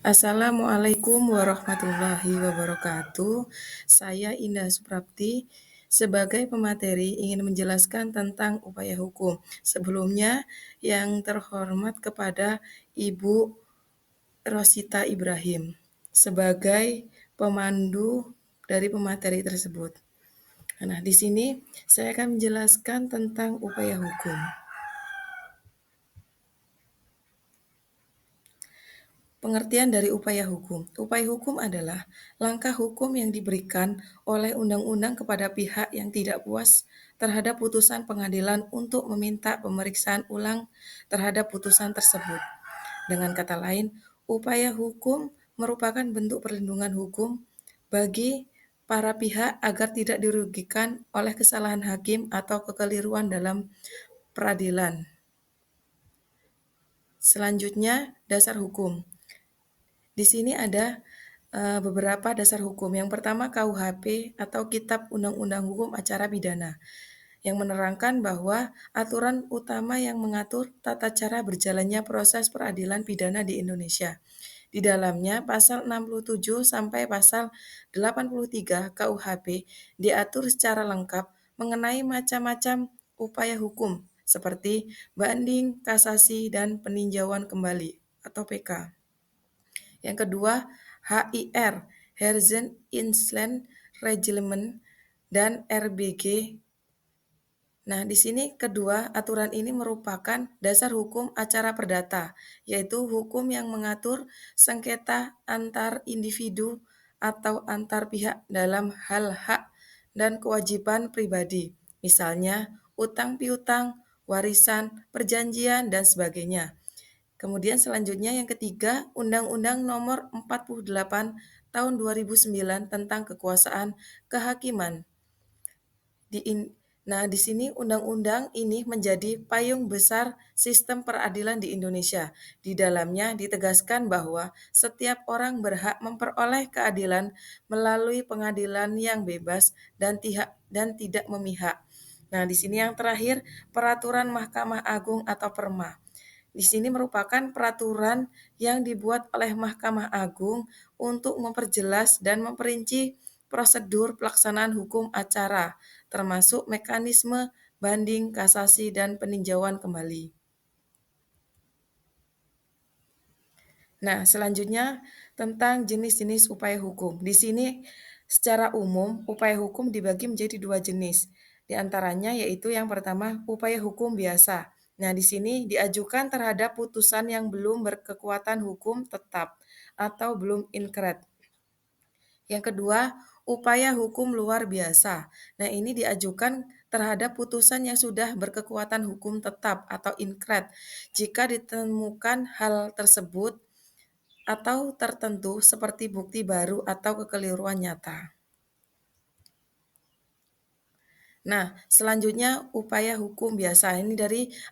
Assalamualaikum warahmatullahi wabarakatuh. Saya Indah Suprapti. Sebagai pemateri ingin menjelaskan tentang upaya hukum. Sebelumnya, yang terhormat kepada Ibu Rosita Ibrahim sebagai pemandu dari pemateri tersebut. Nah, di sini saya akan menjelaskan tentang upaya hukum. Pengertian dari upaya hukum. Upaya hukum adalah langkah hukum yang diberikan oleh undang-undang kepada pihak yang tidak puas terhadap putusan pengadilan untuk meminta pemeriksaan ulang terhadap putusan tersebut. Dengan kata lain, upaya hukum merupakan bentuk perlindungan hukum bagi para pihak agar tidak dirugikan oleh kesalahan hakim atau kekeliruan dalam peradilan. Selanjutnya, dasar hukum. Di sini ada beberapa dasar hukum. Yang pertama KUHP atau Kitab Undang-Undang Hukum Acara Pidana yang menerangkan bahwa aturan utama yang mengatur tata cara berjalannya proses peradilan pidana di Indonesia. Di dalamnya pasal 67 sampai pasal 83 KUHP diatur secara lengkap mengenai macam-macam upaya hukum seperti banding, kasasi, dan peninjauan kembali atau PK. Yang kedua, HIR, Herzen Inland Reglement, dan RBG. Nah, di sini kedua aturan ini merupakan dasar hukum acara perdata, yaitu hukum yang mengatur sengketa antar individu atau antar pihak dalam hal hak dan kewajiban pribadi, misalnya utang piutang, warisan, perjanjian, dan sebagainya. Kemudian selanjutnya yang ketiga, Undang-Undang Nomor 48 Tahun 2009 tentang Kekuasaan Kehakiman. Nah, di sini undang-undang ini menjadi payung besar sistem peradilan di Indonesia. Di dalamnya ditegaskan bahwa setiap orang berhak memperoleh keadilan melalui pengadilan yang bebas dan tidak memihak. Nah, di sini yang terakhir, Peraturan Mahkamah Agung atau Perma. Di sini merupakan peraturan yang dibuat oleh Mahkamah Agung untuk memperjelas dan memperinci prosedur pelaksanaan hukum acara, termasuk mekanisme banding, kasasi, dan peninjauan kembali. Nah, selanjutnya tentang jenis-jenis upaya hukum. Di sini secara umum upaya hukum dibagi menjadi dua jenis. Di antaranya yaitu yang pertama upaya hukum biasa. Nah, di sini diajukan terhadap putusan yang belum berkekuatan hukum tetap atau belum inkret. Yang kedua, upaya hukum luar biasa. Nah, ini diajukan terhadap putusan yang sudah berkekuatan hukum tetap atau inkret jika ditemukan hal tersebut atau tertentu seperti bukti baru atau kekeliruan nyata. Nah, selanjutnya upaya hukum biasa. Ini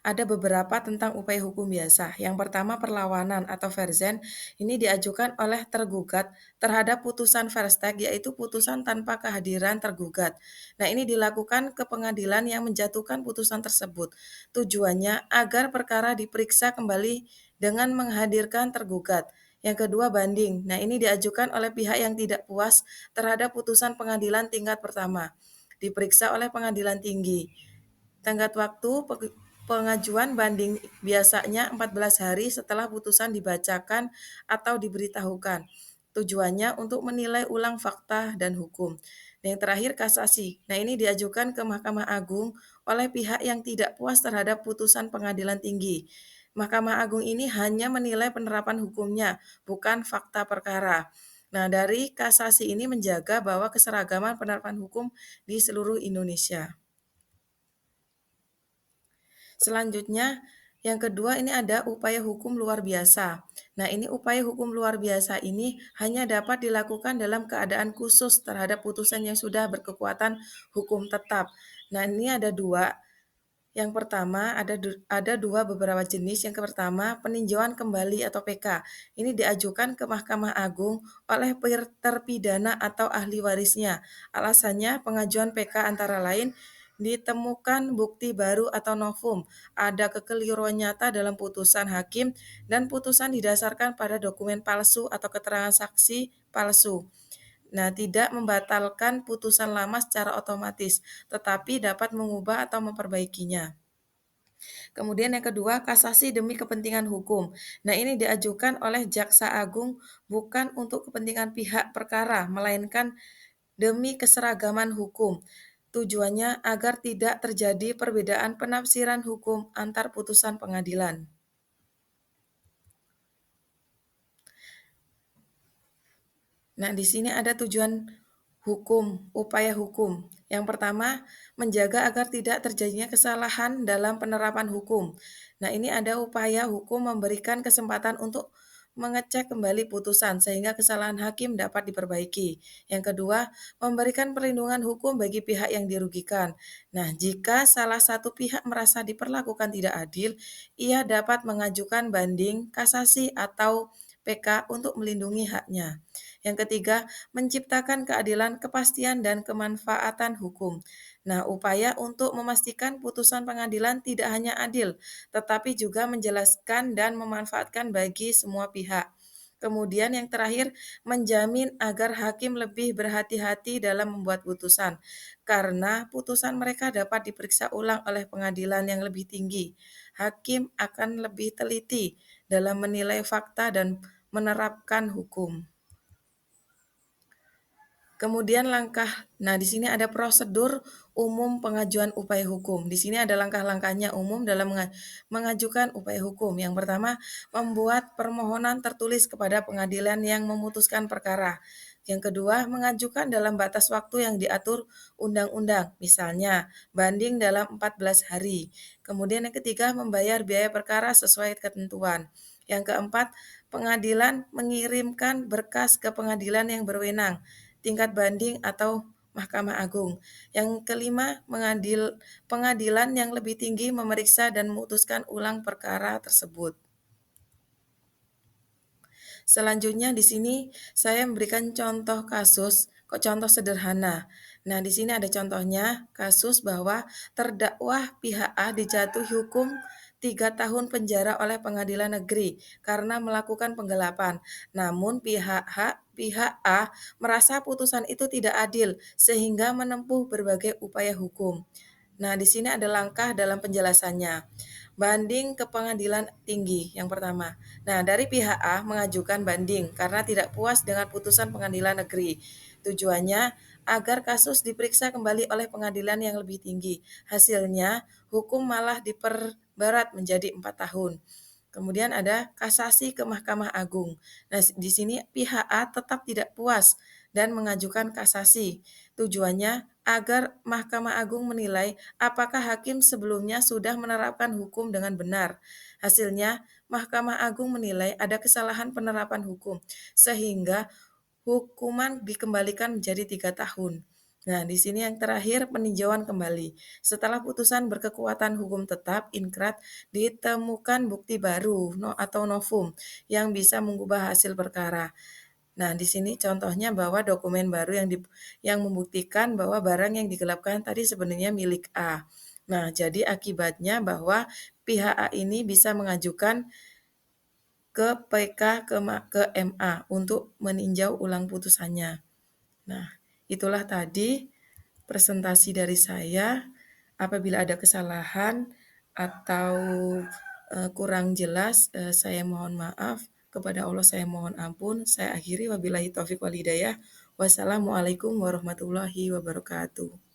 ada beberapa tentang upaya hukum biasa. Yang pertama perlawanan atau verzen ini diajukan oleh tergugat terhadap putusan verstek yaitu putusan tanpa kehadiran tergugat. Nah, ini dilakukan ke pengadilan yang menjatuhkan putusan tersebut. Tujuannya agar perkara diperiksa kembali dengan menghadirkan tergugat. Yang kedua banding. Nah, ini diajukan oleh pihak yang tidak puas terhadap putusan pengadilan tingkat pertama diperiksa oleh pengadilan tinggi. Tenggat waktu pengajuan banding biasanya 14 hari setelah putusan dibacakan atau diberitahukan. Tujuannya untuk menilai ulang fakta dan hukum. Yang terakhir kasasi. Nah, ini diajukan ke Mahkamah Agung oleh pihak yang tidak puas terhadap putusan pengadilan tinggi. Mahkamah Agung ini hanya menilai penerapan hukumnya, bukan fakta perkara. Nah, dari kasasi ini menjaga bahwa keseragaman penerapan hukum di seluruh Indonesia. Selanjutnya, yang kedua ini ada upaya hukum luar biasa. Nah, ini upaya hukum luar biasa ini hanya dapat dilakukan dalam keadaan khusus terhadap putusan yang sudah berkekuatan hukum tetap. Nah, ini ada dua. Yang pertama ada dua beberapa jenis. Yang pertama peninjauan kembali atau PK. Ini diajukan ke Mahkamah Agung oleh terpidana atau ahli warisnya. Alasannya pengajuan PK antara lain ditemukan bukti baru atau novum, ada kekeliruan nyata dalam putusan hakim dan putusan didasarkan pada dokumen palsu atau keterangan saksi palsu. Nah, tidak membatalkan putusan lama secara otomatis, tetapi dapat mengubah atau memperbaikinya. Kemudian yang kedua, kasasi demi kepentingan hukum. Nah, ini diajukan oleh Jaksa Agung bukan untuk kepentingan pihak perkara, melainkan demi keseragaman hukum. Tujuannya agar tidak terjadi perbedaan penafsiran hukum antar putusan pengadilan. Nah, di sini ada tujuan hukum, upaya hukum. Yang pertama, menjaga agar tidak terjadinya kesalahan dalam penerapan hukum. Nah, ini ada upaya hukum memberikan kesempatan untuk mengecek kembali putusan sehingga kesalahan hakim dapat diperbaiki. Yang kedua, memberikan perlindungan hukum bagi pihak yang dirugikan. Nah, jika salah satu pihak merasa diperlakukan tidak adil, ia dapat mengajukan banding, kasasi, atau PK untuk melindungi haknya. Yang ketiga, menciptakan keadilan, kepastian, dan kemanfaatan hukum. Nah, upaya untuk memastikan putusan pengadilan tidak hanya adil, tetapi juga menjelaskan dan memanfaatkan bagi semua pihak. Kemudian yang terakhir, menjamin agar hakim lebih berhati-hati dalam membuat putusan, karena putusan mereka dapat diperiksa ulang oleh pengadilan yang lebih tinggi. Hakim akan lebih teliti dalam menilai fakta dan menerapkan hukum. Kemudian nah di sini ada prosedur umum pengajuan upaya hukum. Di sini ada langkah-langkahnya umum dalam mengajukan upaya hukum. Yang pertama, membuat permohonan tertulis kepada pengadilan yang memutuskan perkara. Yang kedua, mengajukan dalam batas waktu yang diatur undang-undang, misalnya banding dalam 14 hari. Kemudian yang ketiga, membayar biaya perkara sesuai ketentuan. Yang keempat, pengadilan mengirimkan berkas ke pengadilan yang berwenang tingkat banding atau Mahkamah Agung. Yang kelima, pengadilan yang lebih tinggi memeriksa dan memutuskan ulang perkara tersebut. Selanjutnya di sini saya memberikan contoh kasus, contoh sederhana. Nah, di sini ada contohnya kasus bahwa terdakwa pihak A dijatuhi hukum 3 tahun penjara oleh pengadilan negeri karena melakukan penggelapan. Namun pihak A merasa putusan itu tidak adil sehingga menempuh berbagai upaya hukum. Nah, di sini ada langkah dalam penjelasannya. Banding ke pengadilan tinggi yang pertama. Nah, dari pihak A mengajukan banding karena tidak puas dengan putusan pengadilan negeri. Tujuannya agar kasus diperiksa kembali oleh pengadilan yang lebih tinggi. Hasilnya, hukum malah diperberat menjadi 4 tahun. Kemudian ada kasasi ke Mahkamah Agung. Nah, di sini pihak A tetap tidak puas dan mengajukan kasasi. Tujuannya agar Mahkamah Agung menilai apakah hakim sebelumnya sudah menerapkan hukum dengan benar. Hasilnya, Mahkamah Agung menilai ada kesalahan penerapan hukum, sehingga hukuman dikembalikan menjadi 3 tahun. Nah, di sini yang terakhir peninjauan kembali. Setelah putusan berkekuatan hukum tetap inkrat, ditemukan bukti baru atau novum yang bisa mengubah hasil perkara. Nah, di sini contohnya bahwa dokumen baru yang membuktikan bahwa barang yang digelapkan tadi sebenarnya milik A. Nah, jadi akibatnya bahwa pihak A ini bisa mengajukan ke PK ke MA untuk meninjau ulang putusannya. Nah, itulah tadi presentasi dari saya. Apabila ada kesalahan atau kurang jelas, saya mohon maaf. Kepada Allah saya mohon ampun. Saya akhiri wabillahi taufik wal hidayah. Wassalamualaikum warahmatullahi wabarakatuh.